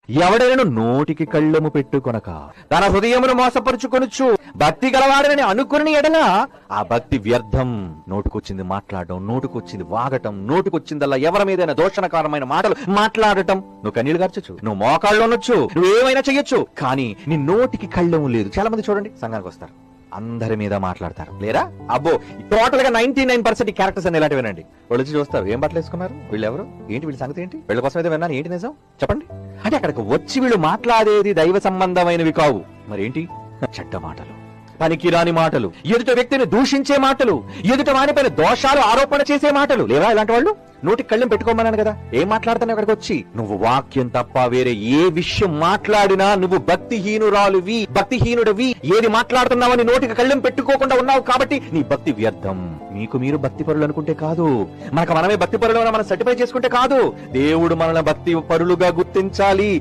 ఎవడైనా నోటికి కళ్ళెము పెట్టుకొనక తన హృదయమును మోసపరుచుకొనుచు భక్తి గలవాడని అనుకుని ఎడల ఆ భక్తి వ్యర్థం. నోటుకొచ్చింది మాట్లాడడం, నోటుకొచ్చింది వాగటం, నోటుకొచ్చిందల్లా ఎవరి మీదైనా దోషణకరమైన మాటలు మాట్లాడటం. నువ్వు కన్నీళ్లు గార్చొచ్చు, నువ్వు మోకాళ్ళు అనొచ్చు, నువ్వేమైనా చెయ్యొచ్చు, కానీ నీ నోటికి కళ్ళెము లేదు. చాలా మంది చూడండి సంఘానికి వస్తారు, అందరి మీద మాట్లాడతారు. లేరా అబ్బో టోటల్ గా 99% క్యారెక్టర్స్ అని ఇలాంటివేనండి. వాళ్ళు వచ్చి చూస్తారు, ఏం బట్టలు వేసుకున్నారు, వీళ్ళు ఎవరు, ఏంటి వీళ్ళ సంగతి ఏంటి, వీళ్ళ కోసం అయితే విన్నాను, ఏంటి నిజం చెప్పండి అంటే అక్కడికి వచ్చి వీళ్ళు మాట్లాడేది దైవ సంబంధమైనవి కావు. మరేంటి, చెడ్డ మాటలు, పనికిరాని మాటలు, ఎదుట వ్యక్తిని దూషించే మాటలు, ఎదుట వానిపైన దోషాలు ఆరోపణ చేసే మాటలు. లేవా ఇలాంటి వాళ్ళు? నోటికి కళ్ళెం పెట్టుకోమన్నాను కదా, ఏం మాట్లాడుతాను అక్కడికి వచ్చి? నువ్వు వాక్యం తప్ప వేరే ఏ విషయం మాట్లాడినా నువ్వు భక్తిహీనురాలువి, భక్తిహీనుడివి. ఏది మాట్లాడుతున్నావని నోటికి కళ్ళెం పెట్టుకోకుండా ఉన్నావు కాబట్టి నీ భక్తి వ్యర్థం. మీకు మీరు భక్తి పరులు అనుకుంటే కాదు, మనకు మనమే భక్తి పరులు మనం సర్టిఫై చేసుకుంటే కాదు, దేవుడు మనల్ని భక్తి పరులుగా గుర్తించాలి.